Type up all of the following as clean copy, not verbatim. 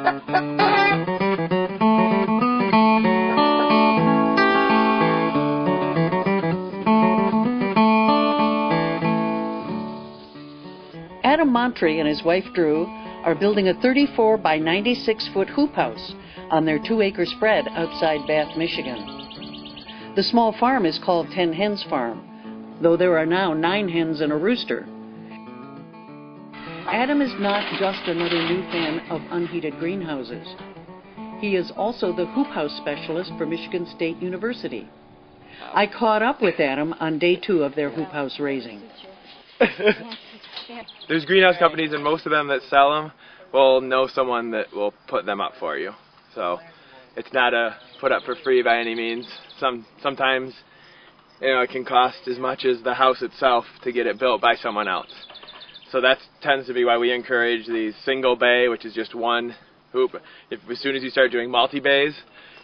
Adam Montri and his wife Drew are building a 34 by 96 foot hoop house on their 2-acre spread outside Bath, Michigan. The small farm is called 10 Hens Farm, though there are now 9 hens and a rooster. Adam is not just another new fan of unheated greenhouses. He is also the Hoophouse specialist for Michigan State University. I caught up with Adam on day 2 of their Hoophouse raising. There's greenhouse companies, and most of them that sell them will know someone that will put them up for you. So it's not a put up for free by any means. Sometimes it can cost as much as the house itself to get it built by someone else. So that tends to be why we encourage these single bay, which is just one hoop. As soon as you start doing multi-bays,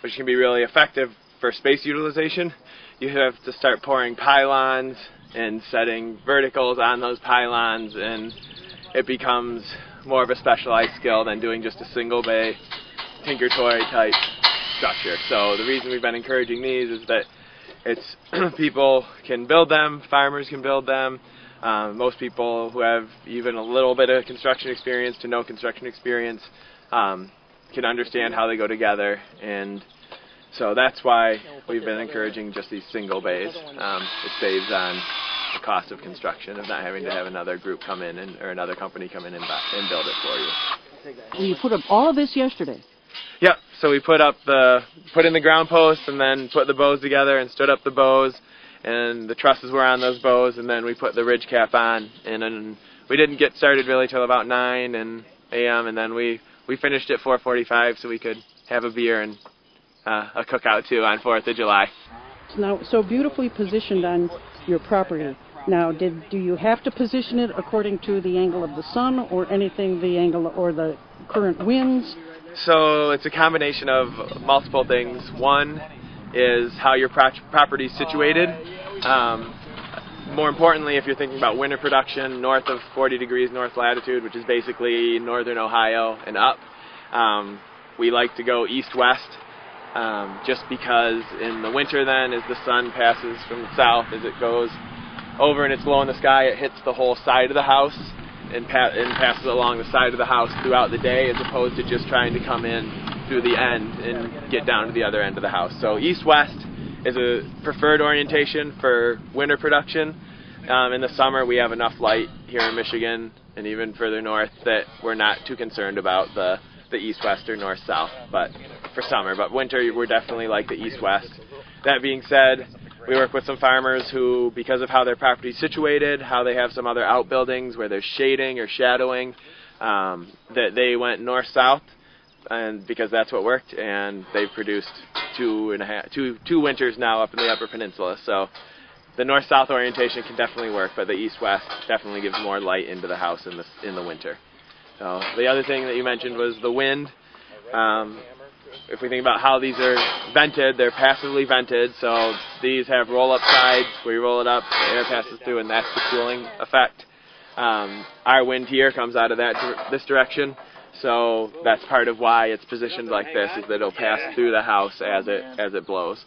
which can be really effective for space utilization, you have to start pouring pylons and setting verticals on those pylons, and it becomes more of a specialized skill than doing just a single bay tinker toy type structure. So the reason we've been encouraging these is that it's people can build them, farmers can build them. Most people who have even a little bit of construction experience to no construction experience can understand how they go together, and so that's why we've been encouraging just these single bays. It saves on the cost of construction of not having to have another group come in or another company come in and build it for you. Well, you put up all of this yesterday. Yep. So we put in the ground posts and then put the bows together and stood up the bows, and the trusses were on those bows, and then we put the ridge cap on, and then we didn't get started really till about 9 a.m. and then we finished at 4:45 so we could have a beer and a cookout too on 4th of July. It's now so beautifully positioned on your property. Now, do you have to position it according to the angle of the sun or anything, the angle or the current winds? So it's a combination of multiple things. One is how your property is situated. More importantly, if you're thinking about winter production, north of 40 degrees north latitude, which is basically northern Ohio and up, we like to go east-west, just because in the winter then, as the sun passes from the south, as it goes over and it's low in the sky, it hits the whole side of the house and passes along the side of the house throughout the day, as opposed to just trying to come in through the end and get down to the other end of the house. So east-west is a preferred orientation for winter production. In the summer, we have enough light here in Michigan and even further north that we're not too concerned about the east-west or north-south, but for summer. But winter, we're definitely like the east-west. That being said, we work with some farmers who, because of how their property is situated, how they have some other outbuildings where there's shading or shadowing, that they went north-south, and because that's what worked, and they've produced two winters now up in the Upper Peninsula. So the north-south orientation can definitely work, but the east-west definitely gives more light into the house in the winter. So the other thing that you mentioned was the wind. If we think about how these are vented, they're passively vented, so these have roll-up sides where you roll it up, the air passes through, and that's the cooling effect. Our wind here comes out of this direction, so that's part of why it's positioned like this, is that it'll pass through the house as it blows.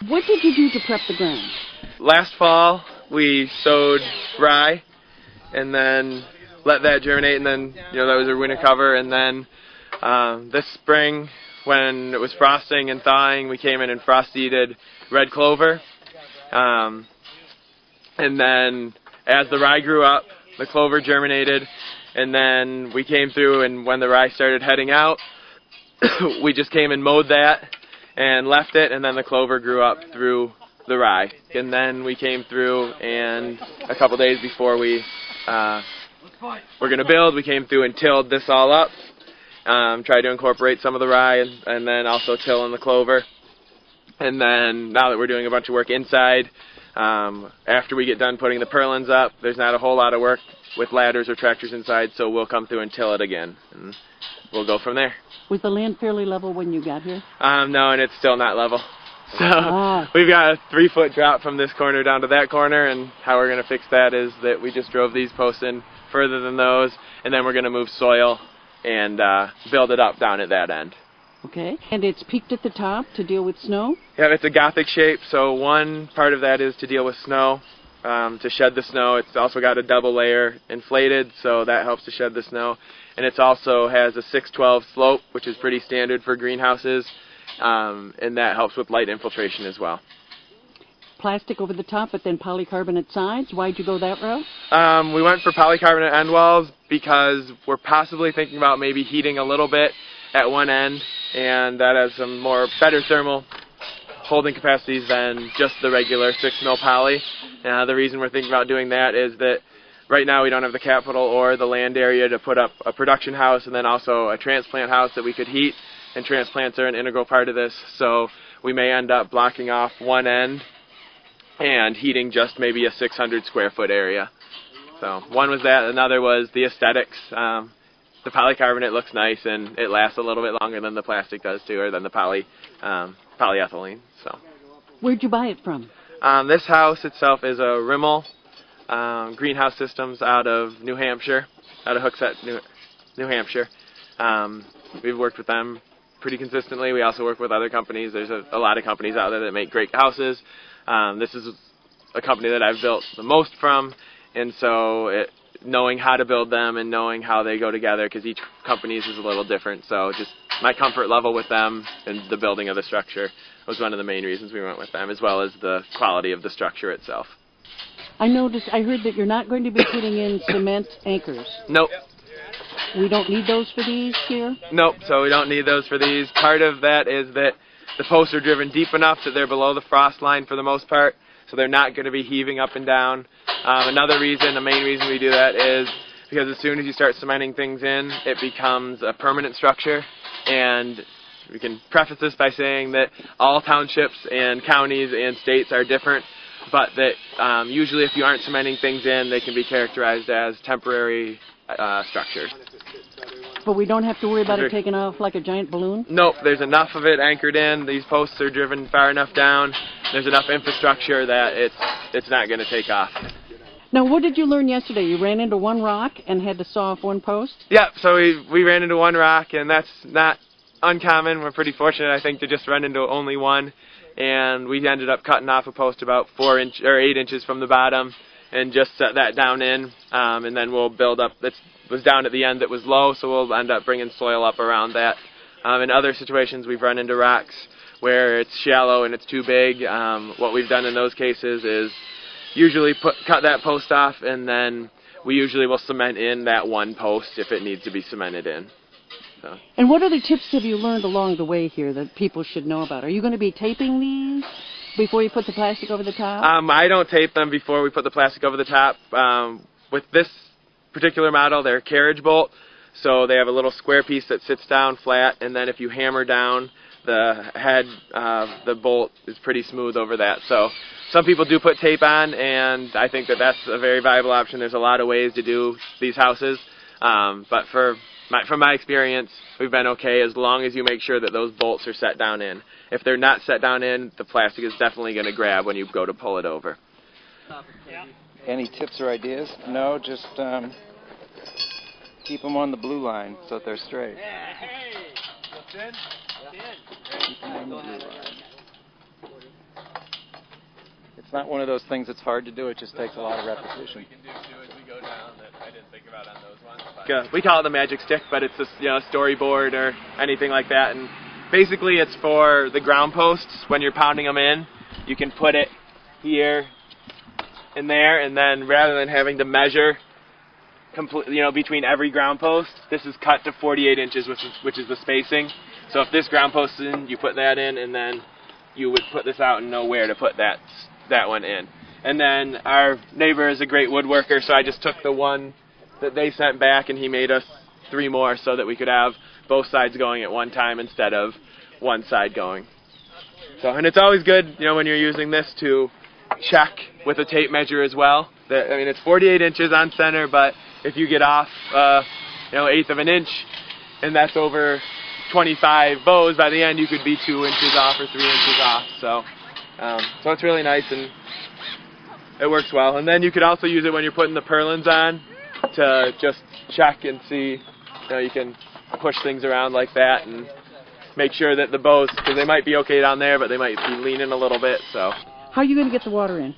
What did you do to prep the ground? Last fall, we sowed rye, and then let that germinate, and then that was our winter cover, and then this spring, when it was frosting and thawing, we came in and frost-seeded red clover. And then as the rye grew up, the clover germinated, and then we came through, and when the rye started heading out, we just came and mowed that and left it, and then the clover grew up through the rye. And then we came through, and a couple days before we were going to build, we came through and tilled this all up. Tried to incorporate some of the rye and then also till in the clover. And then now that we're doing a bunch of work inside, after we get done putting the purlins up, there's not a whole lot of work with ladders or tractors inside, so we'll come through and till it again, and we'll go from there. Was the land fairly level when you got here? No, and it's still not level. So we've got a 3-foot drop from this corner down to that corner, and how we're going to fix that is that we just drove these posts in further than those, and then we're going to move soil and build it up down at that end. Okay. And it's peaked at the top to deal with snow? Yeah, it's a Gothic shape, so one part of that is to deal with snow, to shed the snow. It's also got a double layer inflated, so that helps to shed the snow. And it also has a 612 slope, which is pretty standard for greenhouses, and that helps with light infiltration as well. Plastic over the top, but then polycarbonate sides. Why'd you go that route? We went for polycarbonate end walls because we're possibly thinking about maybe heating a little bit at one end, and that has some better thermal holding capacities than just the regular 6 mil poly. The reason we're thinking about doing that is that right now we don't have the capital or the land area to put up a production house and then also a transplant house that we could heat, and transplants are an integral part of this, so we may end up blocking off one end and heating just maybe a 600 square foot area. So one was that, another was the aesthetics. The polycarbonate looks nice and it lasts a little bit longer than the plastic does too, or than the polyethylene. So. Where'd you buy it from? This house itself is a Rimmel greenhouse systems out of New Hampshire, out of Hooksett, New Hampshire. We've worked with them pretty consistently. We also work with other companies. There's a lot of companies out there that make great houses. This is a company that I've built the most from, and so knowing how to build them and knowing how they go together, because each company is a little different, so just my comfort level with them and the building of the structure was one of the main reasons we went with them, as well as the quality of the structure itself. I heard that you're not going to be putting in cement anchors. Nope. We don't need those for these here? Nope, so we don't need those for these. Part of that is that the posts are driven deep enough that they're below the frost line for the most part, so they're not going to be heaving up and down. Another reason, the main reason we do that is because as soon as you start cementing things in, it becomes a permanent structure. And we can preface this by saying that all townships and counties and states are different, but that usually if you aren't cementing things in, they can be characterized as temporary structures. But we don't have to worry about it taking off like a giant balloon? Nope, there's enough of it anchored in. These posts are driven far enough down. There's enough infrastructure that it's not going to take off. Now, what did you learn yesterday? You ran into one rock and had to saw off one post? Yeah, so we ran into one rock, and that's not uncommon. We're pretty fortunate, I think, to just run into only one. And we ended up cutting off a post about 8 inches from the bottom and just set that down in, and then we'll build up. It was down at the end that was low, so we'll end up bringing soil up around that. In other situations, we've run into rocks where it's shallow and it's too big. What we've done in those cases is usually cut that post off, and then we usually will cement in that one post if it needs to be cemented in. So. And what other tips have you learned along the way here that people should know about? Are you going to be taping these before you put the plastic over the top? I don't tape them before we put the plastic over the top. With this particular model, they're carriage bolt, so they have a little square piece that sits down flat, and then if you hammer down the head, the bolt is pretty smooth over that. So some people do put tape on, and I think that that's a very viable option. There's a lot of ways to do these houses, but from my experience, we've been okay as long as you make sure that those bolts are set down in. If they're not set down in, the plastic is definitely going to grab when you go to pull it over. Any tips or ideas? No, just keep them on the blue line so that they're straight. Keep them on the blue line. It's not one of those things that's hard to do. It just takes a lot of repetition. We can do too as we go down that I didn't think about on those ones. We call it the magic stick, but it's a storyboard or anything like that. And basically, it's for the ground posts. When you're pounding them in, you can put it here and there, and then rather than having to measure between every ground post, this is cut to 48 inches, which is the spacing. So if this ground post is in, you put that in, and then you would put this out and know where to put that one in. And then our neighbor is a great woodworker, so I just took the one that they sent back, and he made us 3 more so that we could have both sides going at one time instead of one side going. So, and it's always good, when you're using this to check with a tape measure as well. It's 48 inches on center, but if you get off, 1/8 of an inch, and that's over 25 bows, by the end you could be 2 inches off or 3 inches off. So it's really nice and it works well. And then you could also use it when you're putting the purlins on to just check and see. You can push things around like that and make sure that the bows, because they might be okay down there, but they might be leaning a little bit. So how are you going to get the water in?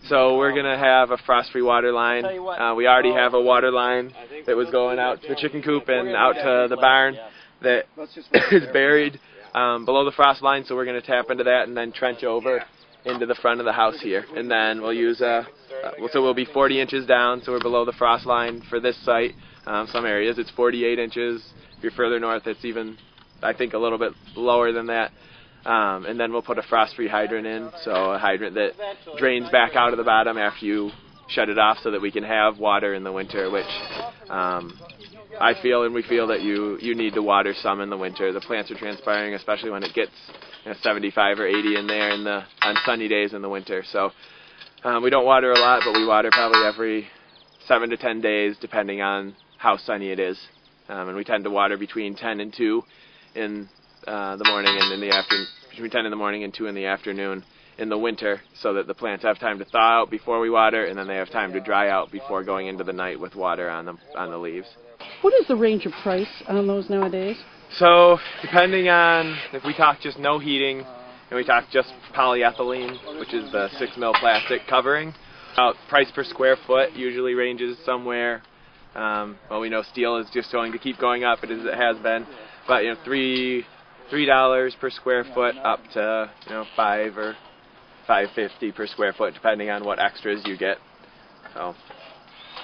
So we're going to have a frost-free water line. We already have a water line that was going out to the chicken coop and out to the barn that is buried below the frost line, so we're going to tap into that and then trench over into the front of the house here. And then we'll use so we'll be 40 inches down, so we're below the frost line for this site. Some areas it's 48 inches. If you're further north, it's even, I think, a little bit lower than that. And then we'll put a frost-free hydrant in, so a hydrant that drains back out of the bottom after you shut it off so that we can have water in the winter, which I feel and we feel that you need to water some in the winter. The plants are transpiring, especially when it gets 75 or 80 in there on sunny days in the winter. So we don't water a lot, but we water probably every 7 to 10 days, depending on how sunny it is. And we tend to water between 10 and 2 in the morning and in the afternoon, between 10 in the morning and 2 in the afternoon in the winter, so that the plants have time to thaw out before we water, and then they have time to dry out before going into the night with water on the leaves. What is the range of price on those nowadays? So depending on if we talk just no heating and we talk just polyethylene, which is the 6 mil plastic covering, price per square foot usually ranges somewhere. Well, we know steel is just going to keep going up as it has been, but $3 per square foot up to $5 or $5.50 per square foot, depending on what extras you get. So,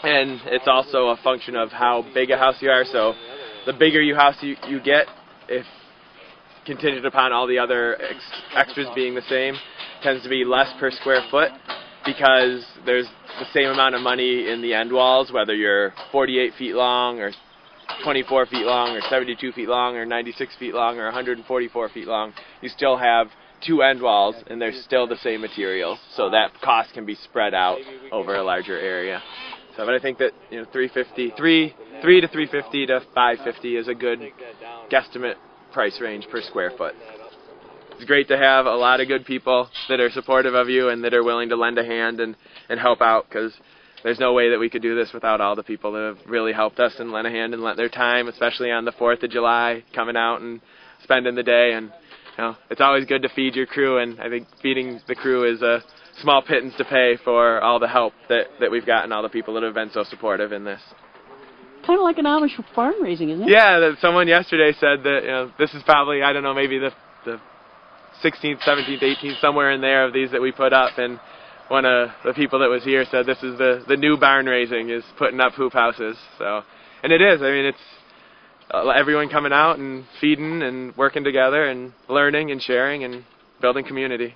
and it's also a function of how big a house you are. So, the bigger house you get, if contingent upon all the other extras being the same, tends to be less per square foot, because there's the same amount of money in the end walls, whether you're 48 feet long or 24 feet long or 72 feet long or 96 feet long or 144 feet long. You still have 2 end walls and they're still the same materials, so that cost can be spread out over a larger area. So, but I think that $3 to $350 to $550 is a good guesstimate price range per square foot. It's great to have a lot of good people that are supportive of you and that are willing to lend a hand and help out, because there's no way that we could do this without all the people that have really helped us and lent a hand and lent their time, especially on the 4th of July, coming out and spending the day. And it's always good to feed your crew, and I think feeding the crew is a small pittance to pay for all the help that we've gotten, all the people that have been so supportive in this. Kind of like an Amish farm raising, isn't it? Yeah, someone yesterday said that this is probably, I don't know, maybe the 16th, 17th, 18th, somewhere in there of these that we put up, and one of the people that was here said this is the new barn raising, is putting up hoop houses. So, and it is. I mean, it's everyone coming out and feeding and working together and learning and sharing and building community.